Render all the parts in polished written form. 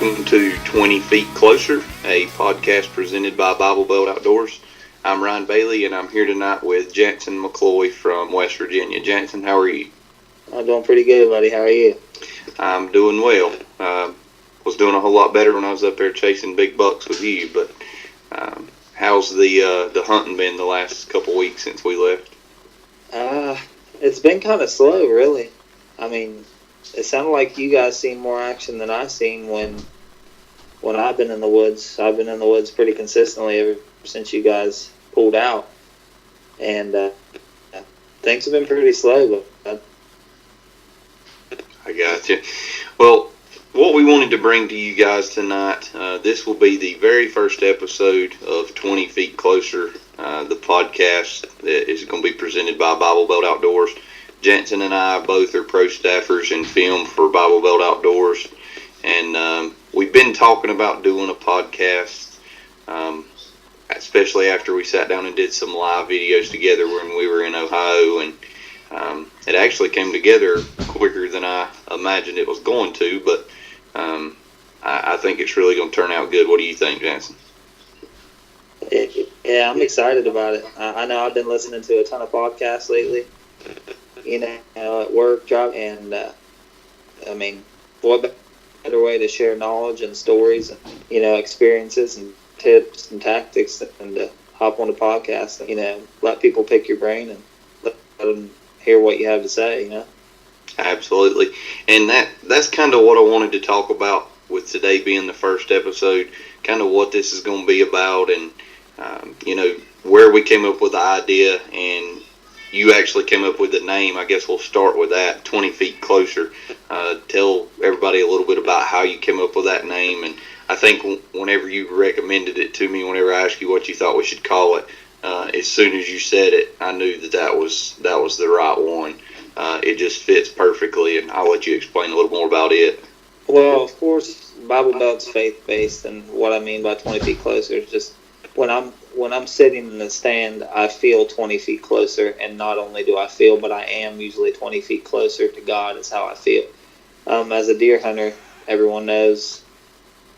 welcome to 20 Feet Closer, a podcast presented by Bible Belt Outdoors. I'm Ryan Bailey, and I'm here tonight with Jansen McCloy from West Virginia. Jansen, how are you? I'm doing pretty good, buddy. How are you? I'm doing well. Was doing a whole lot better when I was up there chasing big bucks with you, but how's the hunting been the last couple weeks since we left? It's been kind of slow, really. I mean, it sounded like you guys seen more action than I've seen when I've been in the woods. I've been in the woods pretty consistently ever since you guys pulled out, and things have been pretty slow. But I got you. Well, what we wanted to bring to you guys tonight, this will be the very first episode of 20 Feet Closer, the podcast that is going to be presented by Bible Belt Outdoors. Jansen and I both are pro staffers in film for Bible Belt Outdoors, and we've been talking about doing a podcast, especially after we sat down and did some live videos together when we were in Ohio, and it actually came together quicker than I imagined it was going to, but I think it's really going to turn out good. What do you think, Jansen? Yeah, I'm excited about it. I know I've been listening to a ton of podcasts lately, at work, job, and I mean, what better way to share knowledge and stories and, experiences and tips and tactics than to hop on a podcast and, let people pick your brain and let them hear what you have to say, Absolutely. And that's kind of what I wanted to talk about with today being the first episode, kind of what this is going to be about, and, where we came up with the idea, and you actually came up with the name. I guess we'll start with that, 20 Feet Closer. Tell everybody a little bit about how you came up with that name. And I think whenever you recommended it to me, whenever I asked you what you thought we should call it, as soon as you said it, I knew that was the right one. It just fits perfectly, and I'll let you explain a little more about it. Well, of course, Bible Belt's faith-based, and what I mean by 20 feet closer is just when I'm sitting in the stand, I feel 20 feet closer, and not only do I feel, but I am usually 20 feet closer to God is how I feel. As a deer hunter, everyone knows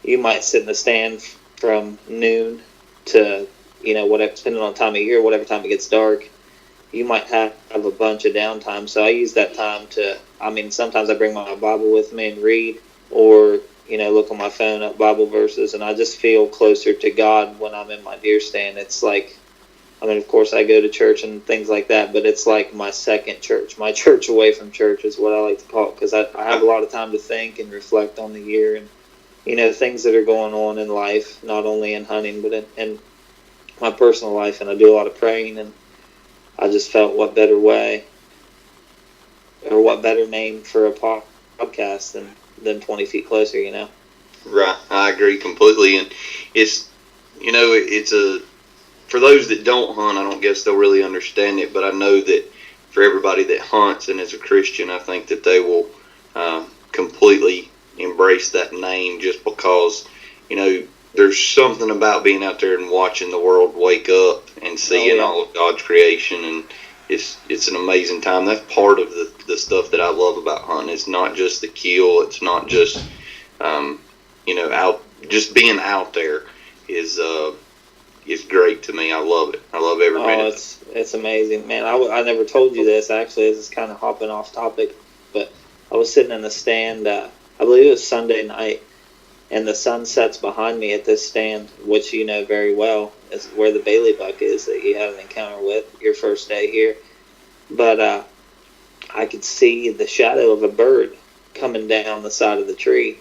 you might sit in the stand from noon to, whatever, depending on time of year, whatever time it gets dark, you might have a bunch of downtime. So I use that time sometimes I bring my Bible with me and read, or look on my phone up Bible verses, and I just feel closer to God when I'm in my deer stand. It's like, of course I go to church and things like that, but it's like my second church. My church away from church is what I like to call it, because I have a lot of time to think and reflect on the year and, things that are going on in life, not only in hunting, but in my personal life, and I do a lot of praying, and I just felt what better way or what better name for a podcast than 20 Feet Closer, Right, I agree completely, and it's for those that don't hunt, I don't guess they'll really understand it, but I know that for everybody that hunts and is a Christian, I think that they will completely embrace that name, just because, there's something about being out there and watching the world wake up and seeing all of God's creation, and it's an amazing time. That's part of the stuff that I love about hunting. It's not just the kill. It's not just, just being out there is great to me. I love it. I love every minute. It's amazing, man. I never told you this, actually. This is kind of hopping off topic, but I was sitting in the stand, I believe it was Sunday night, and the sun sets behind me at this stand, which you know very well is where the Bailey buck is that you had an encounter with your first day here. But I could see the shadow of a bird coming down the side of the tree,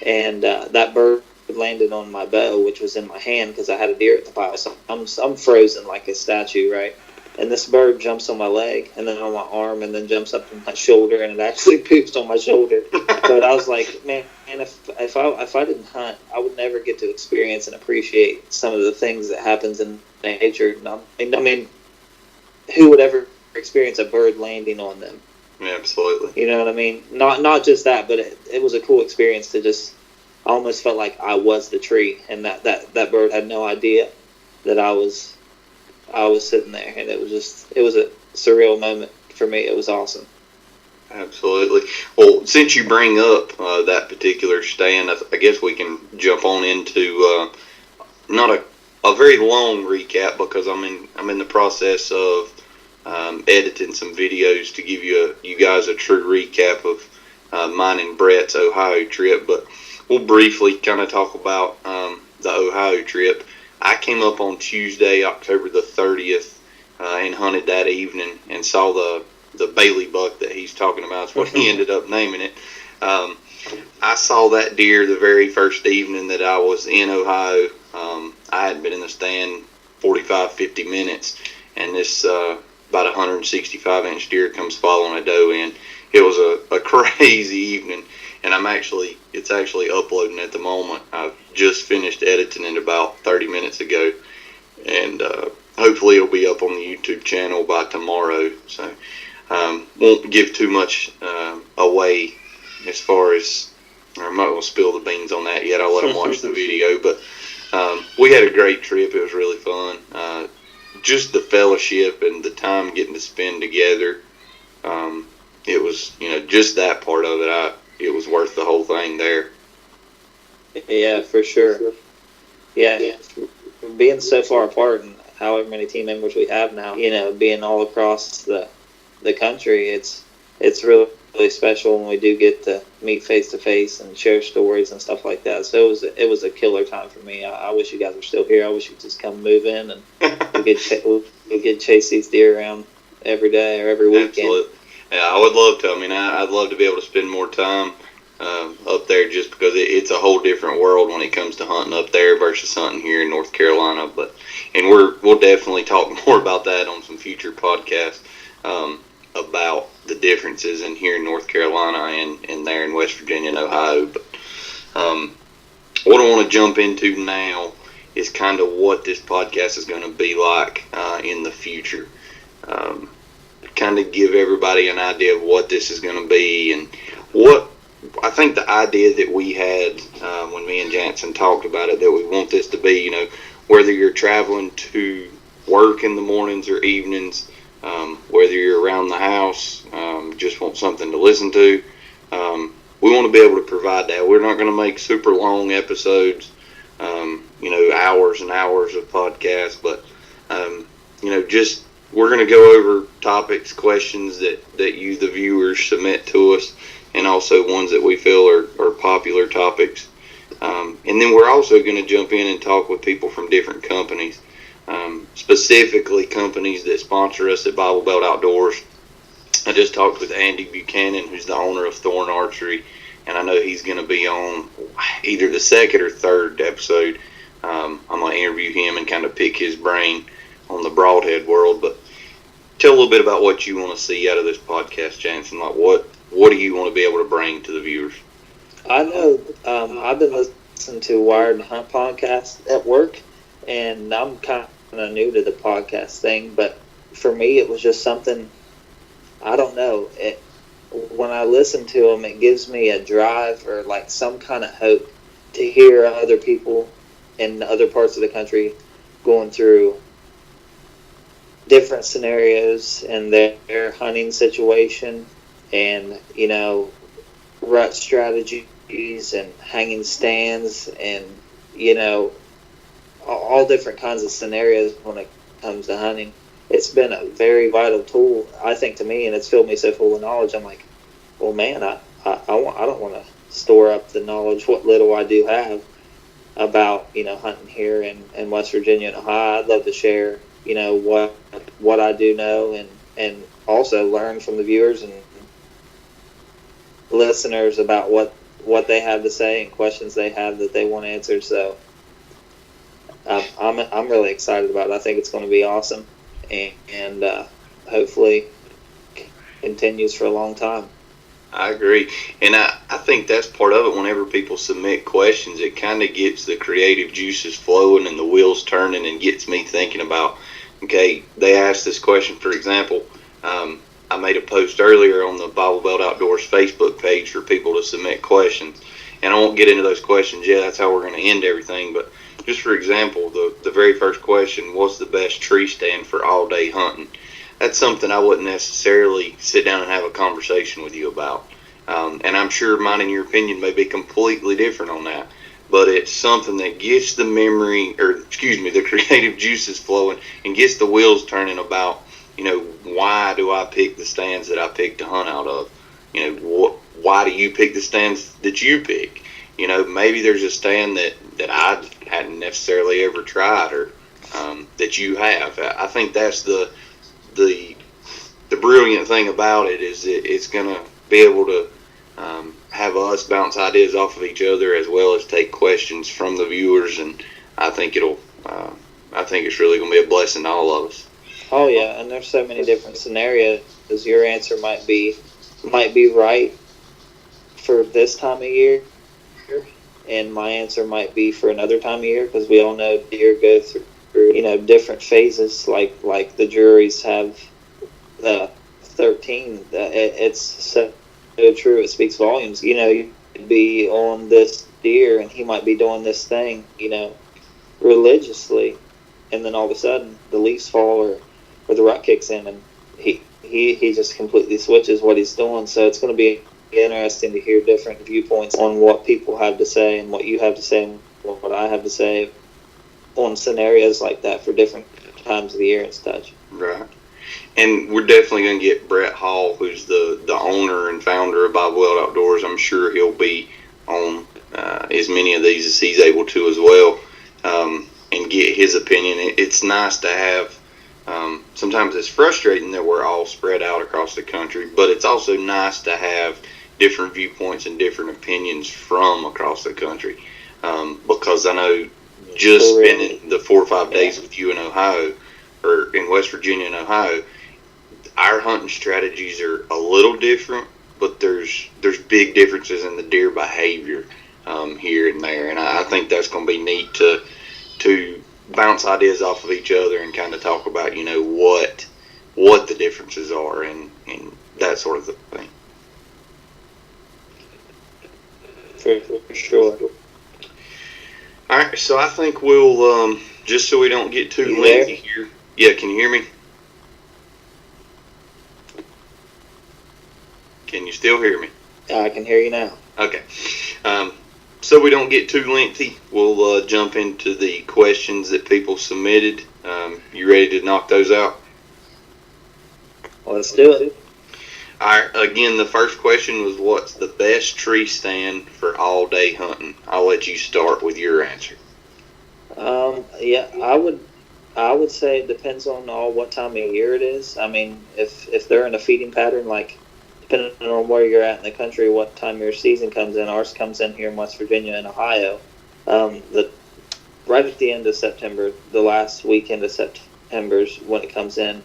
and that bird landed on my bow, which was in my hand because I had a deer at the pile. So I'm frozen like a statue, right? And this bird jumps on my leg, and then on my arm, and then jumps up on my shoulder, and it actually poops on my shoulder. But I was like, man, if I didn't hunt, I would never get to experience and appreciate some of the things that happens in nature. I mean, who would ever experience a bird landing on them? Yeah, absolutely. You know what I mean? Not just that, but it was a cool experience to just. I almost felt like I was the tree, and that bird had no idea that I was sitting there, and it was a surreal moment for me. It was awesome. Absolutely. Well, since you bring up that particular stand, I guess we can jump on into not a very long recap because I'm in the process of editing some videos to give you guys a true recap of mine and Brett's Ohio trip. But we'll briefly kind of talk about the Ohio trip. I came up on Tuesday, October the 30th, and hunted that evening and saw the Bailey buck that he's talking about. That's what he ended up naming it. I saw that deer the very first evening that I was in Ohio. I had been in the stand 45, 50 minutes, and this about 165-inch deer comes following a doe in. It was a crazy evening, and it's actually uploading at the moment. I've just finished editing it about 30 minutes ago, and hopefully it'll be up on the YouTube channel by tomorrow. So won't give too much away as far as, I'm not going to spill the beans on that yet. I'll let them watch the video, but we had a great trip. It was really fun. Just the fellowship and the time getting to spend together. It was, just that part of it. It was worth the whole thing there. Yeah, for sure. Yeah, being so far apart and however many team members we have now, being all across the country, it's really, really special when we do get to meet face to face and share stories and stuff like that. So it was a killer time for me. I wish you guys were still here. I wish you could just come move in and we could chase these deer around every day or every weekend. Absolutely. Yeah, I would love to. I mean, I'd love to be able to spend more time up there just because it's a whole different world when it comes to hunting up there versus hunting here in North Carolina. And we'll definitely talk more about that on some future podcasts about the differences in here in North Carolina and there in West Virginia and Ohio. But what I want to jump into now is kind of what this podcast is going to be like in the future. Kind of give everybody an idea of what this is going to be and what I think the idea that we had when me and Jansen talked about it, that we want this to be, whether you're traveling to work in the mornings or evenings, whether you're around the house, just want something to listen to, we want to be able to provide that. We're not going to make super long episodes, hours and hours of podcasts, but, just we're going to go over topics, questions that you, the viewers, submit to us, and also ones that we feel are popular topics. And then we're also going to jump in and talk with people from different companies, specifically companies that sponsor us at Bible Belt Outdoors. I just talked with Andy Buchanan, who's the owner of Thorn Archery, and I know he's going to be on either the second or third episode. I'm going to interview him and kind of pick his brain on the broadhead world. But tell a little bit about what you want to see out of this podcast, Jansen. Like what do you want to be able to bring to the viewers? I know I've been listening to Wired and Hunt podcast at work, and I'm kind of new to the podcast thing, but for me it was just something, I don't know, when I listen to them it gives me a drive or like some kind of hope to hear other people in other parts of the country going through different scenarios in their hunting situation and, rut strategies and hanging stands and, all different kinds of scenarios when it comes to hunting. It's been a very vital tool, I think, to me, and it's filled me so full of knowledge. I'm like, well, man, I don't want to store up the knowledge, what little I do have about, hunting here in West Virginia and Ohio. I'd love to share, what I do know and also learn from the viewers and listeners about what they have to say and questions they have that they want answered. So I'm really excited about it. I think it's going to be awesome and hopefully continues for a long time. I agree. And I think that's part of it. Whenever people submit questions, it kind of gets the creative juices flowing and the wheels turning and gets me thinking about, okay, they asked this question, for example, I made a post earlier on the Bible Belt Outdoors Facebook page for people to submit questions. And I won't get into those questions yet. That's how we're going to end everything. But just for example, the very first question, what's the best tree stand for all-day hunting? that's something I wouldn't necessarily sit down and have a conversation with you about. And I'm sure mine and your opinion may be completely different on that. But it's something that gets the the creative juices flowing and gets the wheels turning about, why do I pick the stands that I pick to hunt out of? Why do you pick the stands that you pick? Maybe there's a stand that I hadn't necessarily ever tried, or that you have. I think that's the brilliant thing about it, is it's going to be able to have us bounce ideas off of each other, as well as take questions from the viewers, and I think I think it's really going to be a blessing to all of us. Oh yeah, and there's so many different scenarios. Your answer might be right for this time of year, and my answer might be for another time of year, because we all know deer go through different phases. Like the juries have 13. It's so true. It speaks volumes. You could be on this deer, and he might be doing this thing, religiously, and then all of a sudden the leaves fall, or the rut kicks in, and he just completely switches what he's doing. So it's going to be interesting to hear different viewpoints on what people have to say, and what you have to say, and what I have to say on scenarios like that for different times of the year and such. Right. And we're definitely going to get Brett Hall, who's the owner and founder of Bible Weld Outdoors. I'm sure he'll be on as many of these as he's able to as well, and get his opinion. It's nice to have, sometimes it's frustrating that we're all spread out across the country, but it's also nice to have different viewpoints and different opinions from across the country, because I know just spending the 4 or 5 days with you in Ohio, or in West Virginia and Ohio, our hunting strategies are a little different, but there's big differences in the deer behavior here and there, and I think that's going to be neat to bounce ideas off of each other and kind of talk about what the differences are, and that sort of thing. For sure. All right, so I think we'll just so we don't get too lengthy here. Yeah, can you hear me? Can you still hear me? I can hear you now. Okay. So we don't get too lengthy, we'll jump into the questions that people submitted. You ready to knock those out? Well, let's do it. All right. Again, the first question was, what's the best tree stand for all-day hunting? I'll let you start with your answer. Yeah, I would say it depends on what time of year it is. I mean, if they're in a feeding pattern, like depending on where you're at in the country, what time your season comes in. Ours comes in here in West Virginia and Ohio. Right at the end of September, the last weekend of September is when it comes in,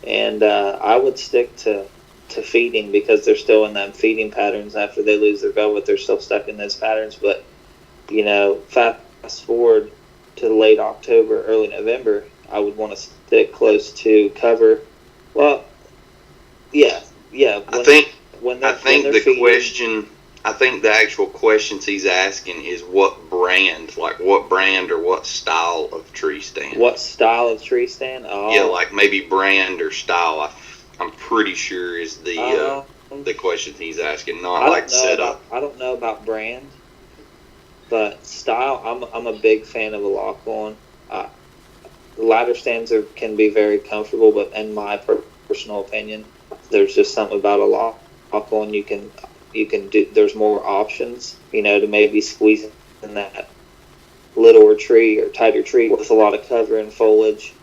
and I would stick to feeding, because they're still in them feeding patterns. After they lose their velvet, they're still stuck in those patterns. But fast forward to late October, early November, I would want to stick close to cover. Well, yeah. I think the actual questions he's asking is what brand or what style of tree stand. What style of tree stand? Oh. Yeah, like maybe brand or style. I'm pretty sure is the question he's asking, not like setup. I don't know about brand, but style. I'm a big fan of a lock-on. Ladder stands can be very comfortable, but in my personal opinion, there's just something about a lock-on. You can do. There's more options, to maybe squeeze in that littler tree or tighter tree with a lot of cover and foliage,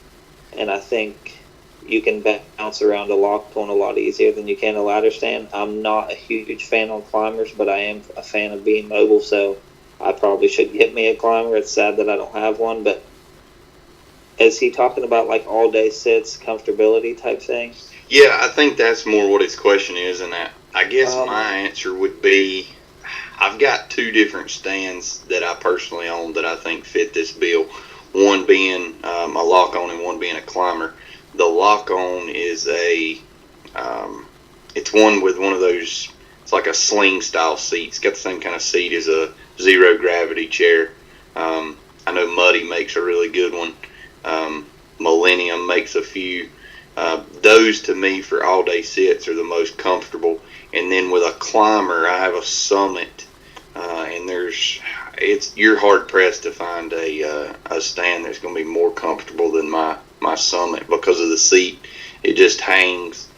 and I think you can bounce around a lock-on a lot easier than you can a ladder stand. I'm not a huge fan on climbers, but I am a fan of being mobile, so I probably should get me a climber. It's sad that I don't have one, but is he talking about like all-day sits, comfortability type thing? Yeah, I think that's more what his question is, and I guess my answer would be, I've got two different stands that I personally own that I think fit this bill, one being a lock-on and one being a climber. The lock-on is it's one with one of those, it's like a sling style seat. It's got the same kind of seat as a zero gravity chair. I know Muddy makes a really good one. Millennium makes a few. Those to me for all day sits are the most comfortable. And then with a climber, I have a Summit, and you're hard pressed to find a stand that's going to be more comfortable than my Summit because of the seat. It just hangs.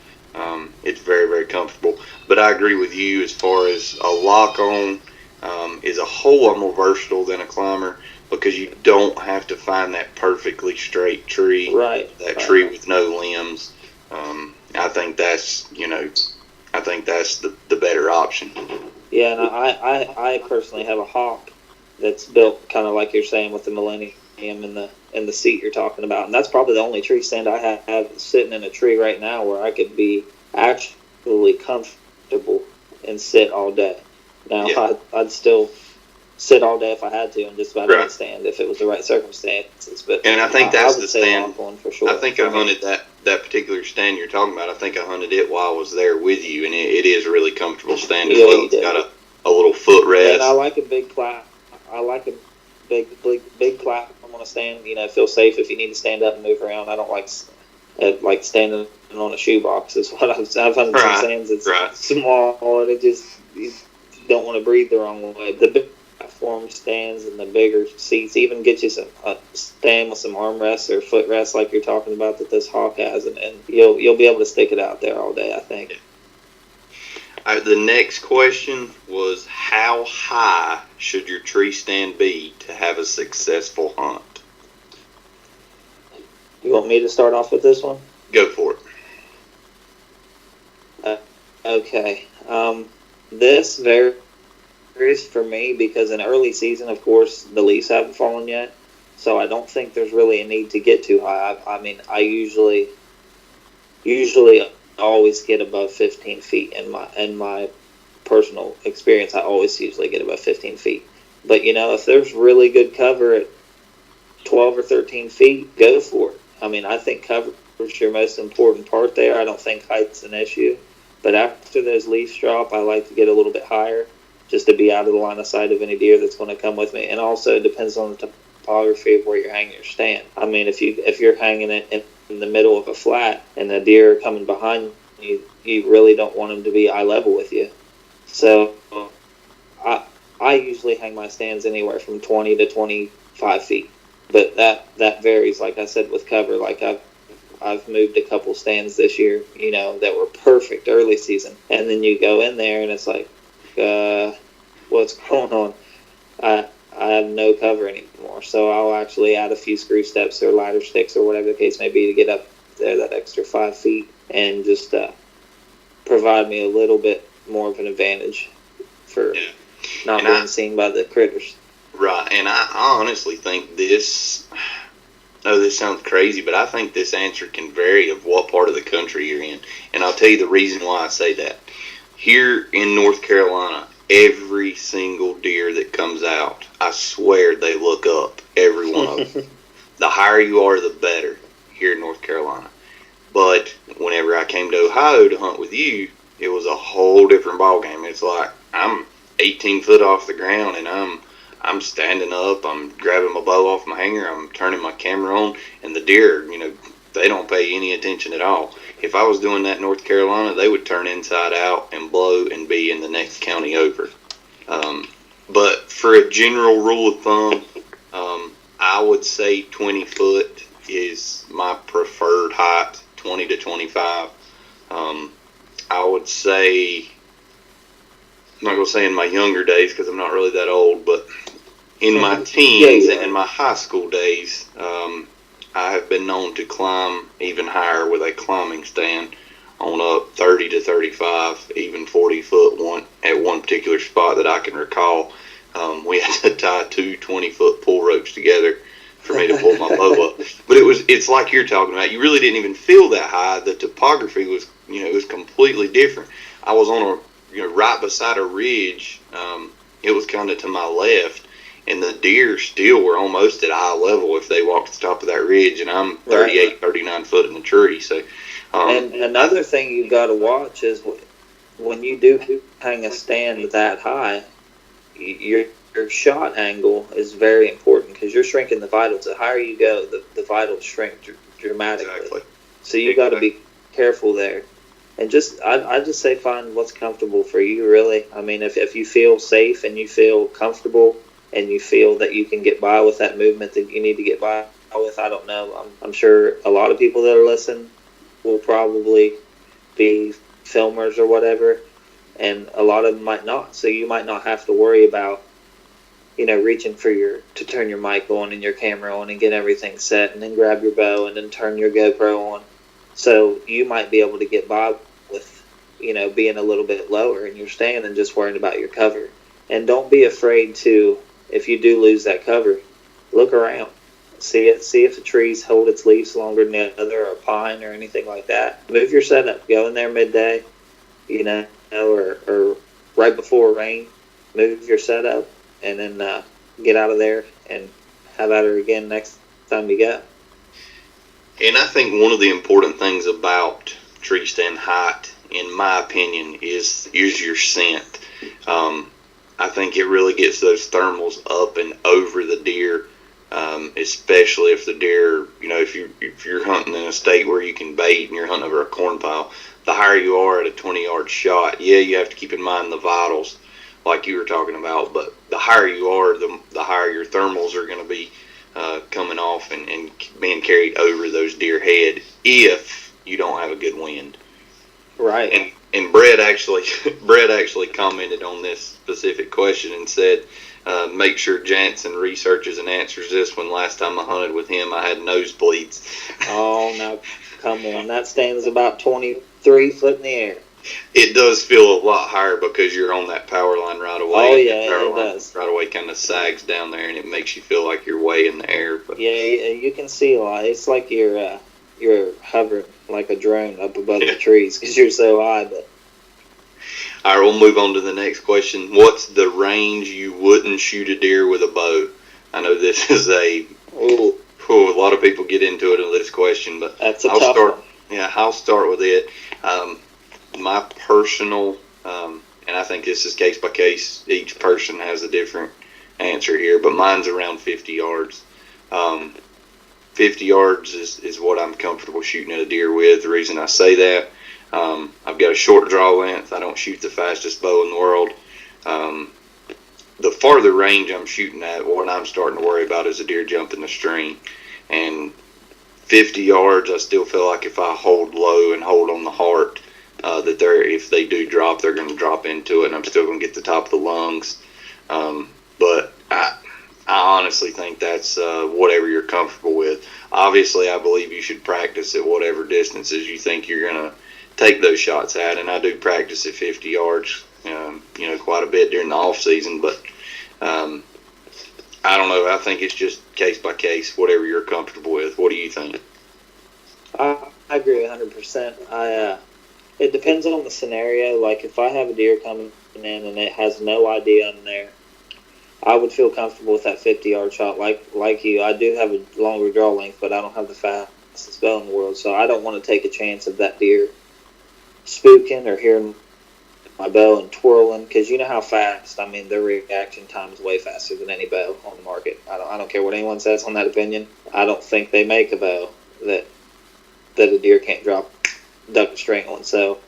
It's very, very comfortable. But I agree with you as far as a lock on is a whole lot more versatile than a climber because you don't have to find that perfectly straight tree, tree with no limbs. I think that's the better option. Yeah, and I personally have a Hawk that's built kind of like you're saying with the Millennium and the seat you're talking about, and that's probably the only tree stand I have sitting in a tree right now where I could be actually comfortable and sit all day. Now I'd still sit all day if I had to, and just about any stand if it was the right circumstances. But and I think that's the stand. One for sure. I think I hunted that particular stand you're talking about. I think I hunted it while I was there with you, and it is a really comfortable stand as well. It's got a little footrest. And I like a big plat. I like a big platform on a stand. You know, feel safe if you need to stand up and move around. I don't like standing on a shoebox. Is what I've hunted some stands that's small and it just you don't want to breathe the wrong way. The big platform stands and the bigger seats even get you a stand with some armrests or footrests like you're talking about that this Hawk has, and you'll be able to stick it out there all day, I think. The next question was, how high should your tree stand be to have a successful hunt? You want me to start off with this one? Go for it. Okay. This varies for me because in early season, of course, the leaves haven't fallen yet, so I don't think there's really a need to get too high. I mean, I usually always get above 15 feet in my personal experience. I always usually get above 15 feet. But you know, if there's really good cover at 12 or 13 feet, go for it. I mean, I think cover is your most important part there. I don't think height's an issue. But after those leaves drop, I like to get a little bit higher just to be out of the line of sight of any deer that's going to come with me. And also it depends on the topography of where you're hanging your stand. I mean, if you're hanging it in the middle of a flat and the deer are coming behind you, you really don't want them to be eye level with you. So I usually hang my stands anywhere from 20 to 25 feet. But that varies, like I said, with cover. Like I've moved a couple stands this year, you know, that were perfect early season. And then you go in there and it's like, what's going on? I have no cover anymore. So I'll actually add a few screw steps or ladder sticks or whatever the case may be to get up there that extra 5 feet and just provide me a little bit more of an advantage for not being seen by the critters. Right, and I honestly think this sounds crazy, but I think this answer can vary of what part of the country you're in. And I'll tell you the reason why I say that. Here in North Carolina, every single deer that comes out, I swear they look up, every one of them. The higher you are, the better here in North Carolina. But whenever I came to Ohio to hunt with you, it was a whole different ballgame. It's like I'm 18 foot off the ground and I'm standing up, I'm grabbing my bow off my hanger, I'm turning my camera on, and the deer, you know, they don't pay any attention at all. If I was doing that in North Carolina, they would turn inside out and blow and be in the next county over. But for a general rule of thumb, I would say 20 foot is my preferred height, 20 to 25. I would say, I'm not going to say in my younger days because I'm not really that old, but in my teens and in my high school days, I have been known to climb even higher with a climbing stand on up 30 to 35, even 40 foot at one particular spot that I can recall. We had to tie 2 20-foot pull ropes together for me to pull my bow up. But it's like you're talking about. You really didn't even feel that high. The topography was, it was completely different. I was on right beside a ridge. It was kind of to my left, and the deer still were almost at eye level if they walked to the top of that ridge, and I'm 38, 39 foot in the tree. So, and another thing you got to watch is when you do hang a stand that high, your shot angle is very important because you're shrinking the vitals. The higher you go, the vitals shrink dramatically. Exactly. So you got to be careful there. And I just say find what's comfortable for you, really. I mean, if you feel safe and you feel comfortable and you feel that you can get by with that movement that you need to get by with, I don't know. I'm sure a lot of people that are listening will probably be filmers or whatever, and a lot of them might not. So you might not have to worry about, reaching to turn your mic on and your camera on and get everything set and then grab your bow and then turn your GoPro on. So you might be able to get by with, being a little bit lower in your stand and just worrying about your cover. And don't be afraid to, if you do lose that cover, look around. See if a tree's hold its leaves longer than the other, or a pine or anything like that. Move your setup. Go in there midday, or right before rain. Move your setup and then get out of there and have at her again next time you go. And I think one of the important things about tree stand height, in my opinion, is your scent. I think it really gets those thermals up and over the deer, especially if the deer, if you're hunting in a state where you can bait and you're hunting over a corn pile. The higher you are at a 20-yard shot, you have to keep in mind the vitals, like you were talking about. But the higher you are, the higher your thermals are going to be coming off and being carried over those deer head if you don't have a good wind. Right. And Brett actually commented on this specific question and said, make sure Jansen researches and answers this one. Last time I hunted with him, I had nosebleeds. Oh, no, come on. That stand is about 23 foot in the air. It does feel a lot higher because you're on that power line right away. Oh, yeah, it does. Right away kind of sags down there, and it makes you feel like you're way in the air. But yeah, you can see a lot. It's like you're hovering like a drone up above the trees because you're so high. But all right, we'll move on to the next question. What's the range you wouldn't shoot a deer with a bow? I know this is a lot of people get into it in this question, but that's a tough one. Yeah, I'll start with it. My personal, and I think this is case by case. Each person has a different answer here, but mine's around 50 yards. 50 yards is what I'm comfortable shooting at a deer with. The reason I say that, I've got a short draw length. I don't shoot the fastest bow in the world. The farther range I'm shooting at, what I'm starting to worry about is a deer jumping the stream. And 50 yards, I still feel like if I hold low and hold on the heart, that if they do drop, they're going to drop into it, and I'm still going to get the top of the lungs. But I honestly think that's whatever you're comfortable with. Obviously, I believe you should practice at whatever distances you think you're going to take those shots at, and I do practice at 50 yards, quite a bit during the off season. But I don't know. I think it's just case by case, whatever you're comfortable with. What do you think? I agree 100%. It depends on the scenario. Like if I have a deer coming in and it has no idea I'm there, I would feel comfortable with that 50-yard shot. Like you, I do have a longer draw length, but I don't have the fastest bow in the world, so I don't want to take a chance of that deer spooking or hearing my bow and twirling, because you know how fast. I mean, their reaction time is way faster than any bow on the market. I don't care what anyone says on that opinion. I don't think they make a bow that a deer can't duck a string on. So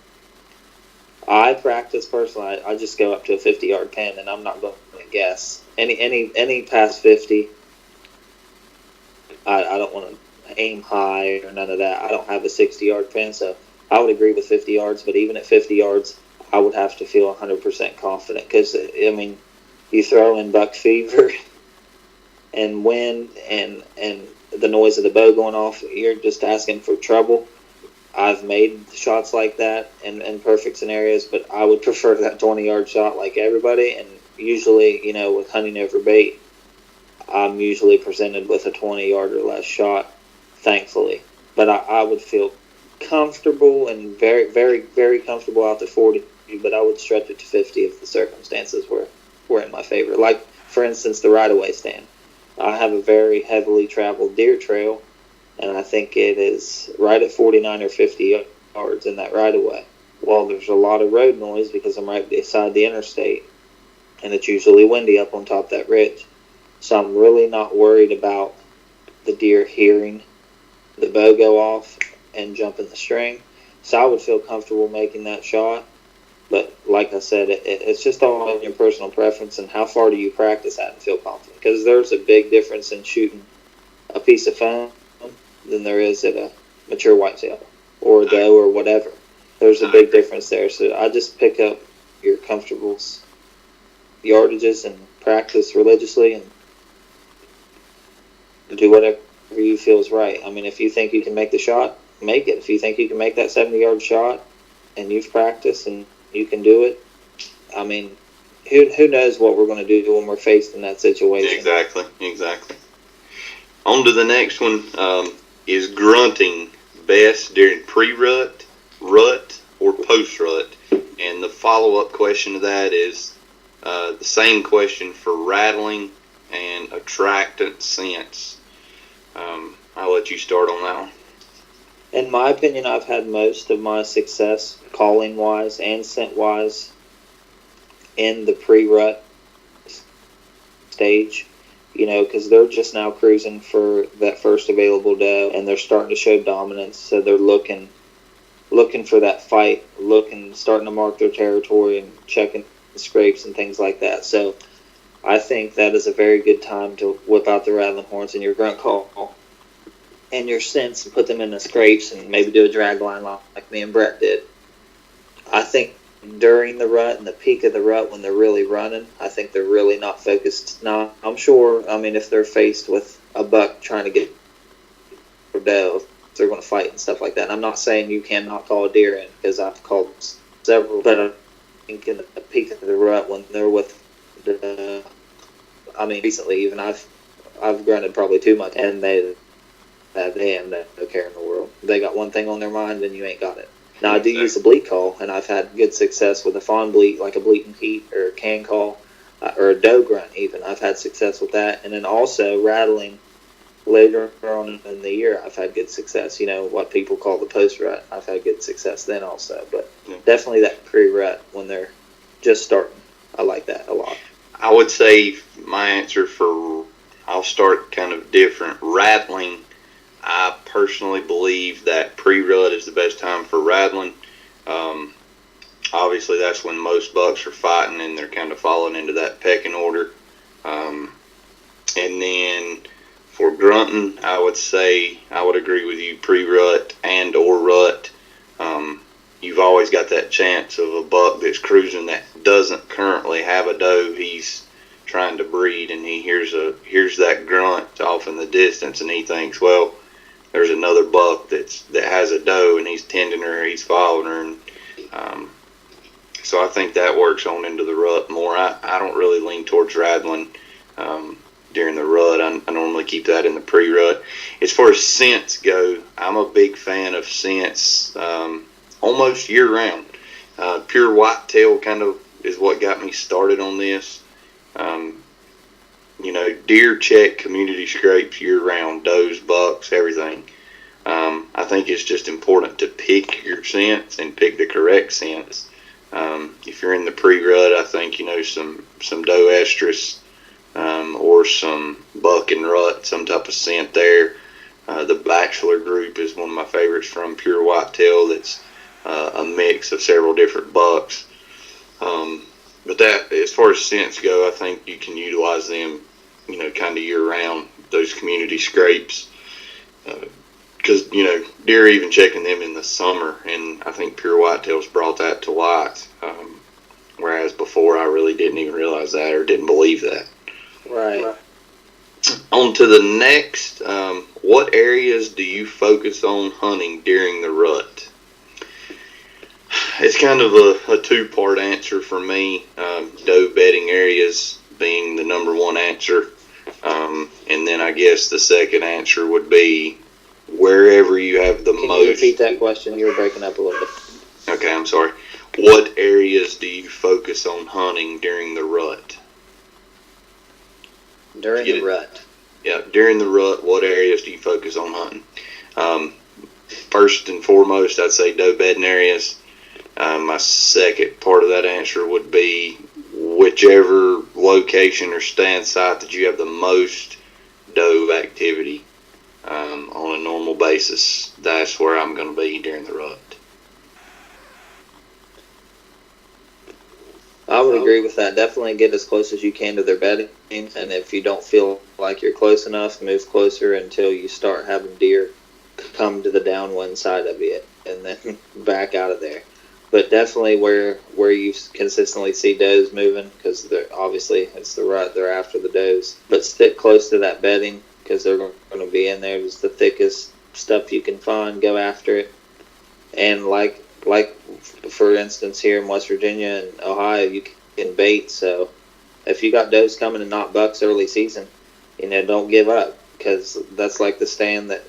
I practice personally. I just go up to a 50-yard pin, and I'm not going to guess any past 50. I don't want to aim high or none of that. I don't have a 60-yard pin, so I would agree with 50 yards. But even at 50 yards, I would have to feel 100% confident, because I mean, you throw in buck fever and wind and the noise of the bow going off, you're just asking for trouble. I've made shots like that in perfect scenarios, but I would prefer that 20-yard shot like everybody. And usually, with hunting over bait, I'm usually presented with a 20-yard or less shot, thankfully. But I would feel comfortable and very, very, very comfortable out to 40, but I would stretch it to 50 if the circumstances were in my favor. Like, for instance, the right-of-way stand. I have a very heavily traveled deer trail, and I think it is right at 49 or 50 yards in that right-of-way. Well, there's a lot of road noise because I'm right beside the interstate, and it's usually windy up on top of that ridge. So I'm really not worried about the deer hearing the bow go off and jumping the string. So I would feel comfortable making that shot. But like I said, it's just all in your personal preference and how far do you practice at and feel confident. Because there's a big difference in shooting a piece of foam than there is at a mature whitetail or a doe or whatever. There's a big difference there. So I just pick up your comfortable yardages and practice religiously and do whatever you feel is right. I mean, if you think you can make the shot, make it. If you think you can make that 70-yard shot and you've practiced and you can do it, I mean, who knows what we're going to do when we're faced in that situation. Exactly. On to the next one. Is grunting best during pre-rut, rut, or post-rut? And the follow-up question to that is the same question for rattling and attractant scents. I'll let you start on that one. In my opinion, I've had most of my success calling-wise and scent-wise in the pre-rut stage, because they're just now cruising for that first available doe, and they're starting to show dominance, so they're looking for that fight, starting to mark their territory and checking scrapes and things like that. So I think that is a very good time to whip out the rattling horns and your grunt call and your scents and put them in the scrapes and maybe do a drag line like me and Brett did. I think during the rut and the peak of the rut when they're really running, I think they're really not focused. Now, I'm sure, if they're faced with a buck trying to get a doe, they're going to fight and stuff like that. And I'm not saying you cannot call a deer in, because I've called several, but I think in the peak of the rut when they're with recently even I've grunted probably too much, and they have no care in the world. They got one thing on their mind, and you ain't got it. Now, I do use a bleat call, and I've had good success with a fawn bleat, like a bleat and heat, or a can call, or a doe grunt even. I've had success with that. And then also rattling later on in the year, I've had good success. What people call the post-rut. I've had good success then also. But definitely that pre-rut when they're just starting. I like that a lot. I would say my answer I'll start kind of different. Rattling, I personally believe that pre-rut is the best time for rattling. Obviously, that's when most bucks are fighting and they're kind of falling into that pecking order. And then for grunting, I would say I would agree with you, pre-rut and or rut. You've always got that chance of a buck that's cruising that doesn't currently have a doe he's trying to breed, and he hears that grunt off in the distance, and he thinks, well, there's another buck that has a doe, and he's tending her, he's following her, and so I think that works on into the rut more. I don't really lean towards rattling during the rut. I normally keep that in the pre-rut. As far as scents go, I'm a big fan of scents almost year-round. Pure whitetail kind of is what got me started on this. Deer check community scrapes year-round, does, bucks, everything. I think it's just important to pick your scents and pick the correct scents. If you're in the pre-rut, I think, some doe estrus or some buck and rut, some type of scent there. The Bachelor group is one of my favorites from Pure Whitetail. That's a mix of several different bucks. But that, as far as scents go, I think you can utilize them, kind of year-round, those community scrapes. Because, deer are even checking them in the summer, and I think Pure Whitetail's brought that to light. Whereas before, I really didn't even realize that or didn't believe that. Right. On to the next. What areas do you focus on hunting during the rut? It's kind of a two-part answer for me. Doe bedding areas being the number one answer. And then I guess the second answer would be wherever you have the most... Can you repeat that question? You were breaking up a little bit. Okay, I'm sorry. What areas do you focus on hunting during the rut? During the rut? Yeah, during the rut, what areas do you focus on hunting? First and foremost, I'd say doe bedding areas. My second part of that answer would be whichever location or stand site that you have the most doe activity. on a normal basis, that's where I'm going to be during the rut. I would agree with that. Definitely get as close as you can to their bedding, and if you don't feel like you're close enough, move closer until you start having deer come to the downwind side of it, and then back out of there. But definitely where you consistently see does moving, because they're obviously it's the rut, they're after the does. But stick close to that bedding because they're going to be in there. It's the thickest stuff you can find. Go after it, and like for instance here in West Virginia and Ohio, you can bait. So if you got does coming and not bucks early season, don't give up, because that's like the stand that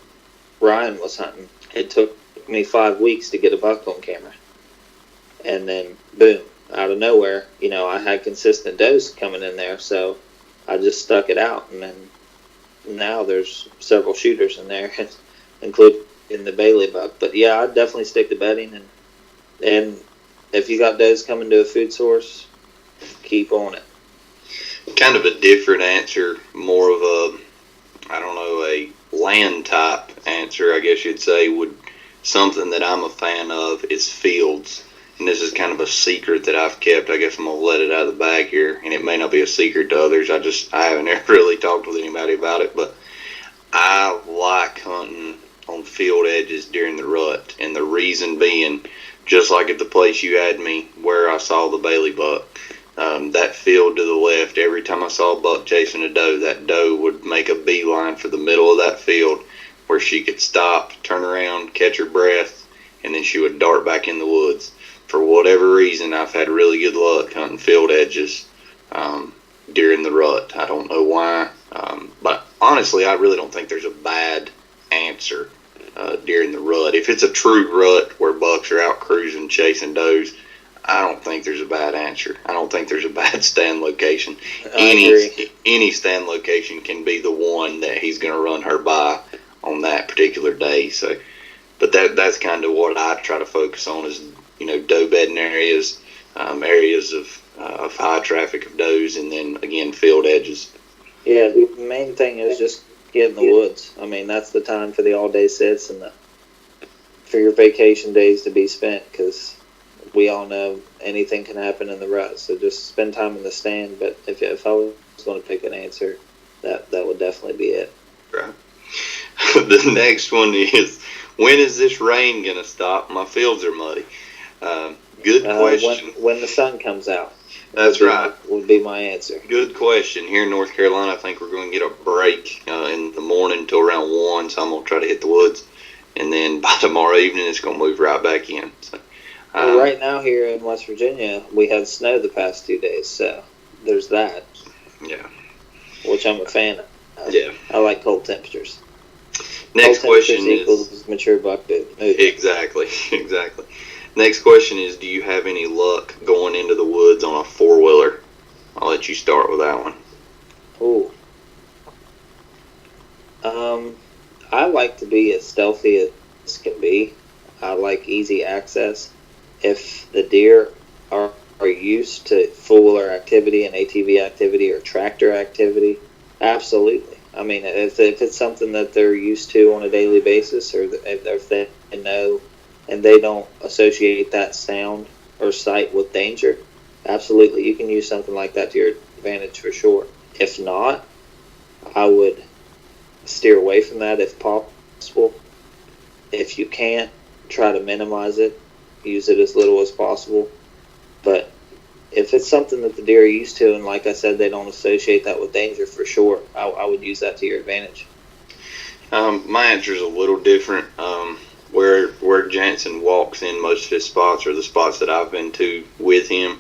Ryan was hunting. It took me 5 weeks to get a buck on camera. And then, boom, out of nowhere, I had consistent does coming in there, so I just stuck it out. And then now there's several shooters in there, including the Bailey buck. But, yeah, I'd definitely stick to bedding. And if you got does coming to a food source, keep on it. Kind of a different answer, more of a land type answer, I guess you'd say, would something that I'm a fan of is fields. And this is kind of a secret that I've kept. I guess I'm going to let it out of the bag here. And it may not be a secret to others. I haven't ever really talked with anybody about it. But I like hunting on field edges during the rut. And the reason being, just like at the place you had me where I saw the Bailey buck, that field to the left, every time I saw a buck chasing a doe, that doe would make a beeline for the middle of that field where she could stop, turn around, catch her breath, and then she would dart back in the woods. For whatever reason, I've had really good luck hunting field edges during the rut. I don't know why, but honestly, I really don't think there's a bad answer during the rut. If it's a true rut where bucks are out cruising, chasing does, I don't think there's a bad answer. I don't think there's a bad stand location. Any stand location can be the one that he's going to run her by on that particular day. So, but that's kind of what I try to focus on is, doe bedding areas, areas of high traffic of does, and then again field edges. Yeah, the main thing is just get in the woods. I mean, that's the time for the all day sits and for your vacation days to be spent, because we all know anything can happen in the rut. So just spend time in the stand. But if I was going to pick an answer, that would definitely be it. Right. The next one is, when is this rain going to stop? My fields are muddy. Good question. When the sun comes out. That's right. Would be my answer. Good question. Here in North Carolina, I think we're going to get a break in the morning until around 1, so I'm going to try to hit the woods. And then by tomorrow evening, it's going to move right back in. So, well, right now here in West Virginia, we had snow the past 2 days, so there's that. Yeah. Which I'm a fan of. Yeah. I like cold temperatures. Next question equals mature buck movement. Exactly. Next question is, do you have any luck going into the woods on a 4-wheeler? I'll let you start with that one. Ooh. I like to be as stealthy as can be. I like easy access. If the deer are used to 4-wheeler activity and ATV activity or tractor activity, absolutely. I mean, if it's something that they're used to on a daily basis, or if they know and they don't associate that sound or sight with danger, absolutely, you can use something like that to your advantage for sure. If not, I would steer away from that if possible. If you can't, try to minimize it, use it as little as possible. But if it's something that the deer are used to, and like I said, they don't associate that with danger, for sure, I would use that to your advantage. My answer is a little different. Where Jansen walks in most of his spots are the spots that I've been to with him.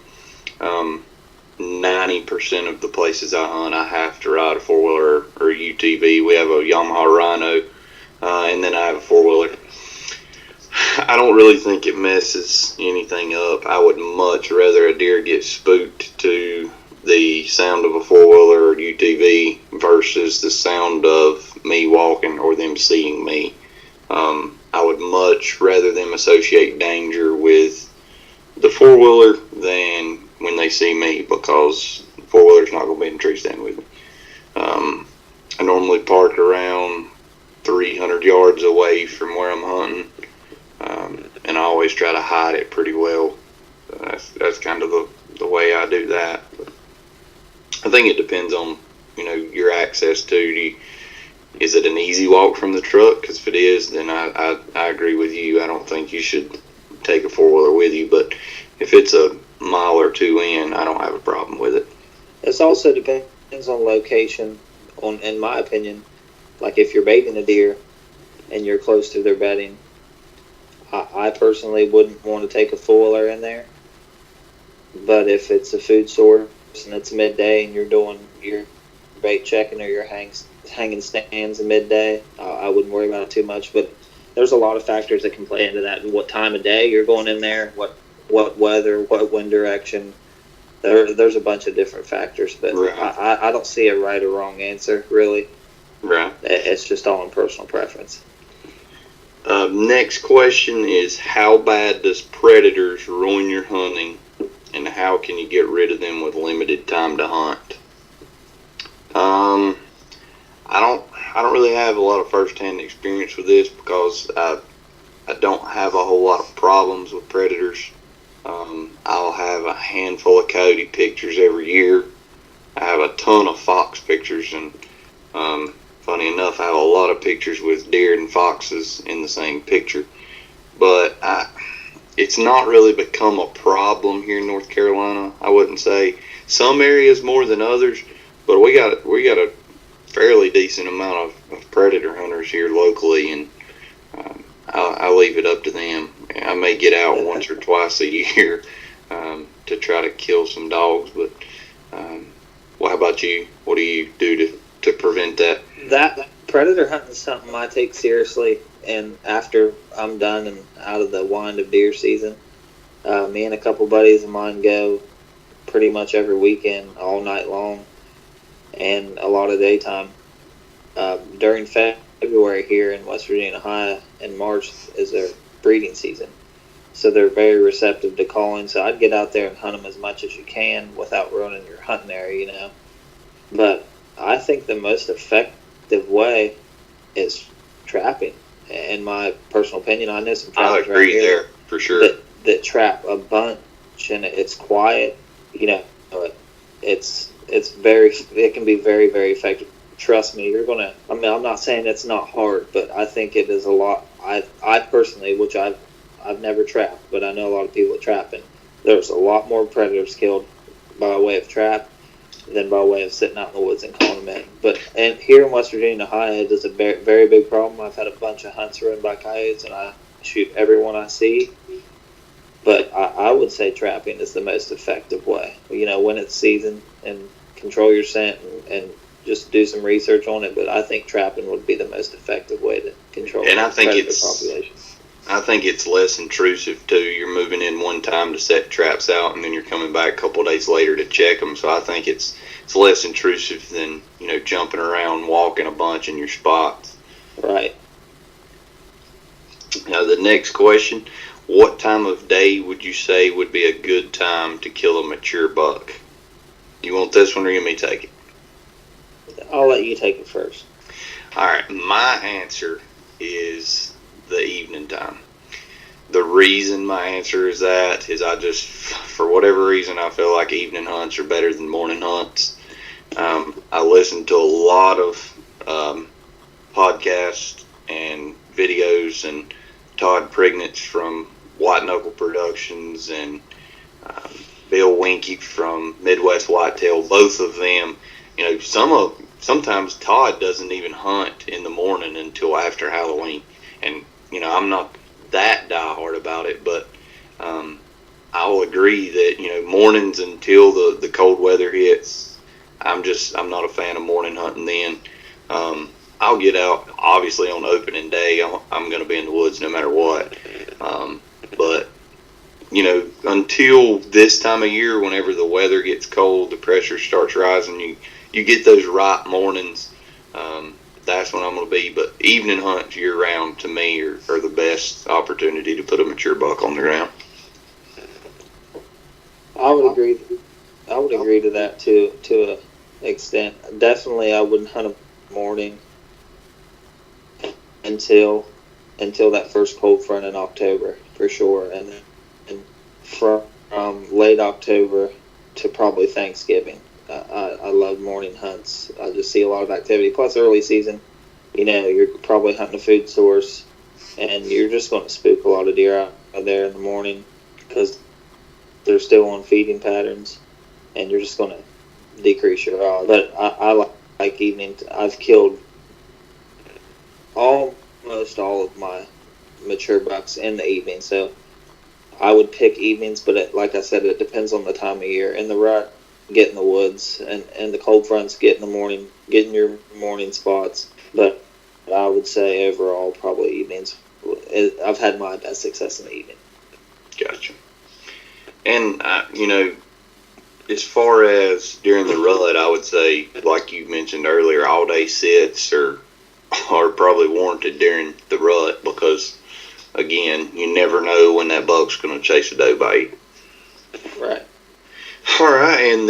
90% of the places I hunt, I have to ride a 4-wheeler or UTV. We have a Yamaha Rhino, and then I have a 4-wheeler. I don't really think it messes anything up. I would much rather a deer get spooked to the sound of a 4-wheeler or UTV versus the sound of me walking or them seeing me. I would much rather them associate danger with the 4-wheeler than when they see me, because 4-wheeler's not going to be in the tree stand with me. I normally park around 300 yards away from where I'm hunting, and I always try to hide it pretty well. So that's kind of the way I do that. But I think it depends on your access to. Is it an easy walk from the truck? Because if it is, then I agree with you. I don't think you should take a four-wheeler with you. But if it's a mile or two in, I don't have a problem with it. It also depends on location. In my opinion, like if you're baiting a deer and you're close to their bedding, I personally wouldn't want to take a four-wheeler in there. But if it's a food source and it's midday and you're doing your bait checking or your hanging stands at midday, I wouldn't worry about it too much. But there's a lot of factors that can play into that. What time of day you're going in there, what weather, what wind direction. There's a bunch of different factors, but right. I don't see a right or wrong answer, really. Right. It's just all in personal preference. Next question is, how bad does predators ruin your hunting, and how can you get rid of them with limited time to hunt? I don't really have a lot of first-hand experience with this because I don't have a whole lot of problems with predators. I'll have a handful of coyote pictures every year. I have a ton of fox pictures, and funny enough, I have a lot of pictures with deer and foxes in the same picture. But it's not really become a problem here in North Carolina, I wouldn't say. Some areas more than others, but we got a fairly decent amount of predator hunters here locally, and I leave it up to them. I may get out once or twice a year to try to kill some dogs, but well, how about you? What do you do to prevent that? That predator hunting is something I take seriously, and after I'm done and out of the wind of deer season, me and a couple buddies of mine go pretty much every weekend, all night long, and a lot of daytime. During February here in West Virginia, Ohio, and March is their breeding season. So they're very receptive to calling. So I'd get out there and hunt them as much as you can without ruining your hunting area, But I think the most effective way is trapping. In my personal opinion, I know some trappers I agree right here there for sure that trap a bunch, and it's quiet. It can be very, very effective. Trust me, I'm not saying it's not hard, but I think it is a lot. I personally, which I've never trapped, but I know a lot of people that trap, and there's a lot more predators killed by way of trap than by way of sitting out in the woods and calling them in. And here in West Virginia, Ohio, it is a very, very big problem. I've had a bunch of hunts ruined by coyotes, and I shoot everyone I see. But I would say trapping is the most effective way. When it's season, and control your scent and just do some research on it. But I think trapping would be the most effective way to control the predator population. I think it's less intrusive too. You're moving in one time to set traps out, and then you're coming back a couple days later to check them. So I think it's less intrusive than jumping around, walking a bunch in your spots. Right. Now the next question: what time of day would you say would be a good time to kill a mature buck? You want this one, or you want me to take it? I'll let you take it first. All right. My answer is the evening time. The reason my answer is that is I just, for whatever reason, I feel like evening hunts are better than morning hunts. I listen to a lot of podcasts and videos, and Todd Prignitz from White Knuckle Productions and Bill Winke from Midwest Whitetail, both of them, sometimes Todd doesn't even hunt in the morning until after Halloween. And, I'm not that diehard about it, but I'll agree that, mornings until the cold weather hits, I'm not a fan of morning hunting then. I'll get out, obviously, on opening day. I'm going to be in the woods no matter what. But, until this time of year, whenever the weather gets cold, the pressure starts rising, you get those right mornings. That's when I'm going to be. But evening hunts year-round, to me, are the best opportunity to put a mature buck on the ground. I would agree to that to an extent. Definitely, I wouldn't hunt a morning. until that first cold front in October for sure, and from late October to probably Thanksgiving. I love morning hunts. I just see a lot of activity. Plus, early season, you're probably hunting a food source, and you're just going to spook a lot of deer out there in the morning because they're still on feeding patterns, and you're just going to decrease your odds. But I like evening. I've killed almost all of my mature bucks in the evening, so I would pick evenings. But like I said, it depends on the time of year. In the rut, get in the woods, and the cold fronts, get in the morning, get in your morning spots. But I would say overall, probably evenings. I've had my best success in the evening. Gotcha. And as far as during the rut, I would say, like you mentioned earlier, all day sits are probably warranted during the rut because, again, you never know when that buck's going to chase a doe bite. Right. All right, and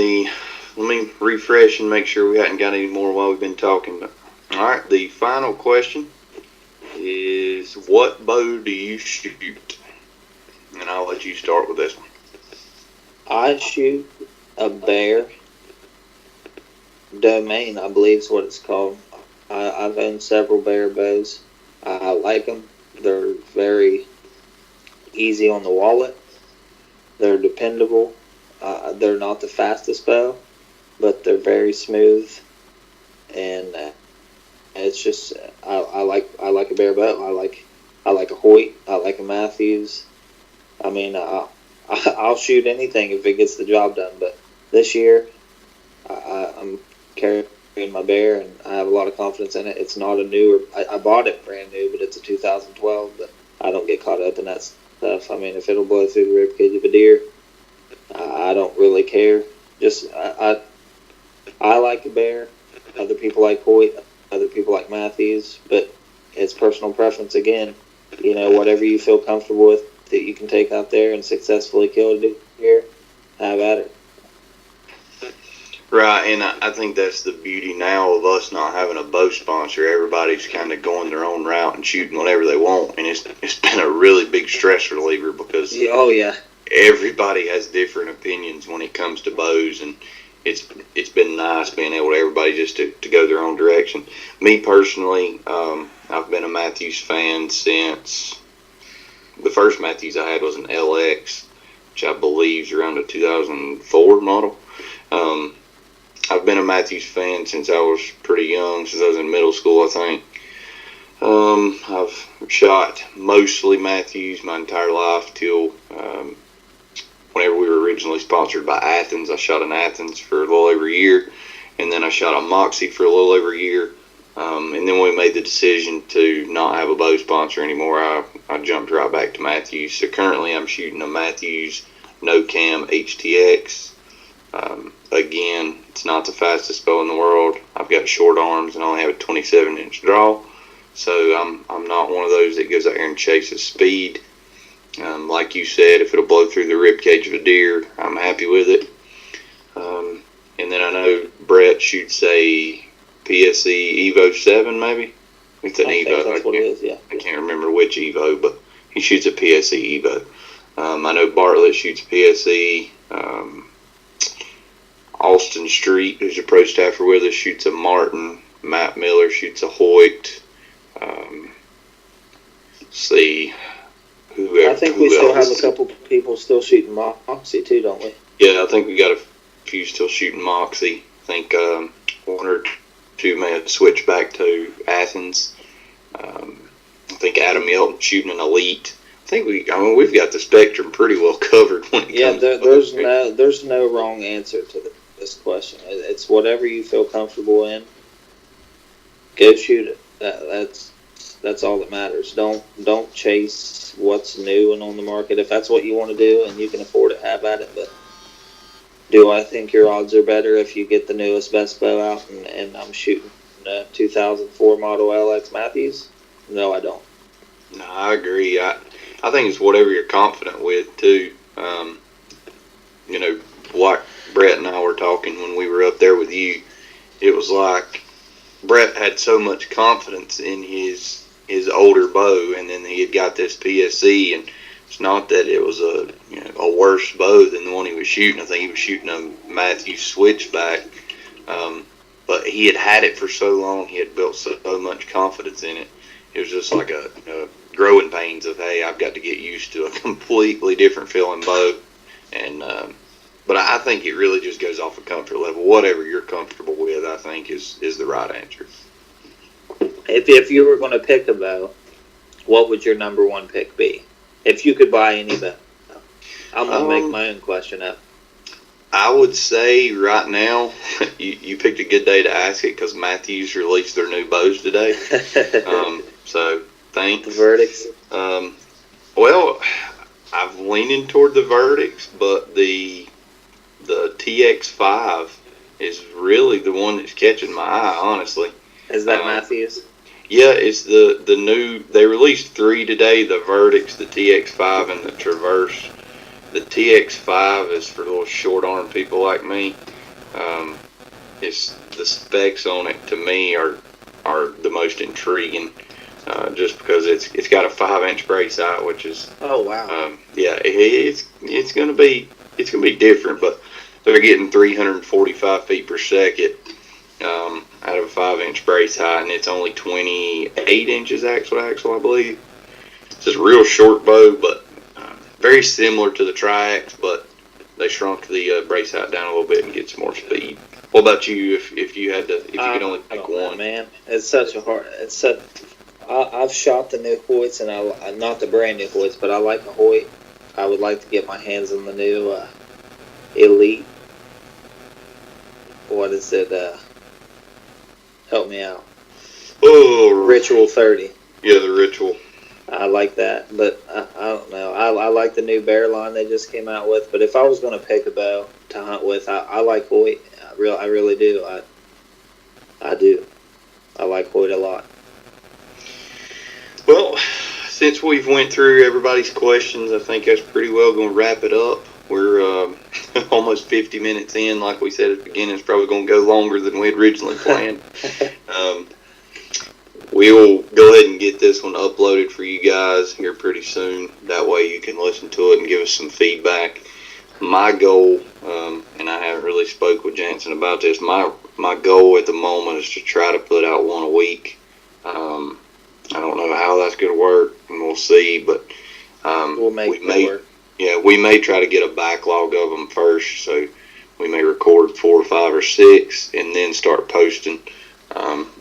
let me refresh and make sure we hadn't got any more while we've been talking. But, all right, the final question is, what bow do you shoot? And I'll let you start with this one. I shoot a Bear Domain, I believe is what it's called. I've owned several Bear bows. I like them. They're very easy on the wallet. They're dependable. They're not the fastest bow, but they're very smooth. And it's just I like a Bear bow. I like a Hoyt. I like a Matthews. I mean, I'll shoot anything if it gets the job done. But this year, I'm carrying my Bear, and I have a lot of confidence in it. It's not a newer. I bought it brand new, but it's a 2012. But I don't get caught up in that stuff. I mean, if it'll blow through the ribcage of a deer, I don't really care. Just I like a Bear. Other people like Hoyt. Other people like Matthews. But it's personal preference again. Whatever you feel comfortable with that you can take out there and successfully kill a deer, have at it. Right, and I think that's the beauty now of us not having a bow sponsor. Everybody's kind of going their own route and shooting whatever they want, and it's been a really big stress reliever because everybody has different opinions when it comes to bows, and it's been nice being able to everybody just to go their own direction. Me personally, I've been a Matthews fan since the first Matthews I had was an LX, which I believe is around a 2004 model. I've been a Matthews fan since I was pretty young, since I was in middle school, I think. I've shot mostly Matthews my entire life till whenever we were originally sponsored by Athens. I shot in Athens for a little over a year, and then I shot a Moxie for a little over a year. And then we made the decision to not have a bow sponsor anymore. I jumped right back to Matthews. So currently I'm shooting a Matthews No Cam HTX. Again, it's not the fastest bow in the world. I've got short arms and only have a 27-inch draw. So I'm not one of those that goes out here and chases speed. Like you said, if it'll blow through the ribcage of a deer, I'm happy with it. And then I know Brett shoots a PSE Evo 7, maybe? It's an Evo. That's what it is, yeah. I can't remember which Evo, but he shoots a PSE Evo. I know Bartlett shoots PSE. Austin Street, who's a pro staffer with us, shoots a Martin. Matt Miller shoots a Hoyt. See whoever. I think we still have a couple people still shooting Moxie too, don't we? Yeah, I think we got a few still shooting Moxie. I think one or two may have switched back to Athens. I think Adam Milton shooting an Elite. I think we've got the spectrum pretty well covered when it comes to there's no wrong answer to this question. It's whatever you feel comfortable in. Go shoot it. That's all that matters. Don't chase what's new and on the market. If that's what you want to do and you can afford it, have at it. But do I think your odds are better if you get the newest best bow out and I'm shooting a 2004 model LX Matthews? No, I don't. No, I agree. I think it's whatever you're confident with too. Like Brett and I were talking when we were up there with you, it was like Brett had so much confidence in his his older bow, and then he had got this PSE, and it's not that it was a worse bow than the one he was shooting. I think he was shooting a Matthews Switchback, but he had it for so long. He had built so much confidence in it. It was just like a growing pains of, hey, I've got to get used to a completely different feeling bow, and but I think it really just goes off a comfort level. Whatever you're comfortable with, I think is the right answer. If you were going to pick a bow, what would your number one pick be? If you could buy any bow. I'm going to make my own question up. I would say right now, you picked a good day to ask it because Matthews released their new bows today. So thanks. The verdicts? Well, I've leaning toward the verdicts, but the TX5 is really the one that's catching my eye, honestly. Is that Matthews? Yeah, it's the new. They released 3 today: the verdicts, the TX5, and the Traverse. The TX5 is for little short arm people like me. It's the specs on it to me are the most intriguing, just because it's got a 5-inch brace sight, which is yeah, it's gonna be different, but they're getting 345 feet per second out of a 5-inch brace height, and it's only 28 inches axle, I believe. It's just a real short bow, but very similar to the Tri-X, but they shrunk the brace height down a little bit and get some more speed. What about you? If you could only pick one, man, it's such a hard. I've shot the new Hoyts, and not the brand new Hoyts, but I like the Hoyt. I would like to get my hands on the new Elite. What is it? Help me out. Oh, Ritual 30. Yeah, the Ritual. I like that, but I don't know. I like the new Bear line they just came out with. But if I was going to pick a bow to hunt with, I like Hoyt. I really do. I do. I like Hoyt a lot. Well, since we've went through everybody's questions, I think that's pretty well going to wrap it up. We're almost 50 minutes in. Like we said at the beginning, it's probably going to go longer than we had originally planned. We'll go ahead and get this one uploaded for you guys here pretty soon. That way you can listen to it and give us some feedback. My goal, and I haven't really spoke with Jansen about this, my goal at the moment is to try to put out one a week. I don't know how that's going to work, and we'll see, but we'll make it work. Yeah, we may try to get a backlog of them first, so we may record 4 or 5 or 6 and then start posting.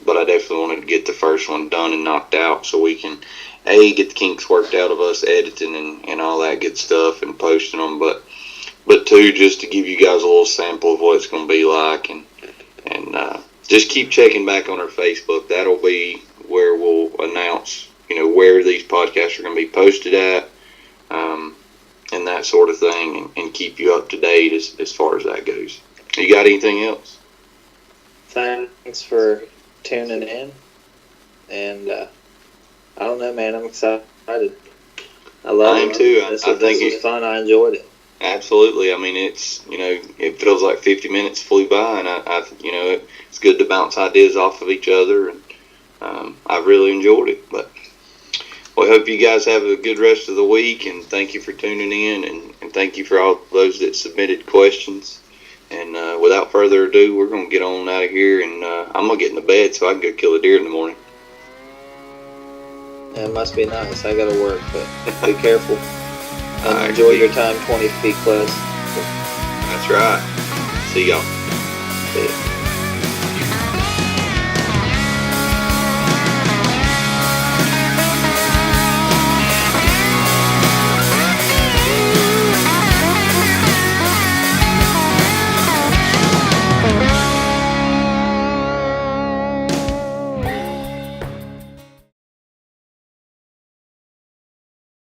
But I definitely wanted to get the first one done and knocked out so we can, get the kinks worked out of us editing and all that good stuff and posting them, but 2, just to give you guys a little sample of what it's going to be like, and just keep checking back on our Facebook. That'll be where we'll announce, where these podcasts are going to be posted at, and that sort of thing, and keep you up to date as far as that goes. You got anything else? Thanks for tuning in, and I don't know, man, I'm excited. I love it. I am too. This was fun. I enjoyed it. Absolutely. I mean, it's, it feels like 50 minutes flew by, and I it's good to bounce ideas off of each other, and I really enjoyed it. But I hope you guys have a good rest of the week, and thank you for tuning in, and thank you for all those that submitted questions. And without further ado, we're going to get on out of here, and I'm going to get into bed so I can go kill a deer in the morning. It must be nice. I got to work, but be careful. And right, enjoy your time 20 feet close. That's right. See y'all. See ya.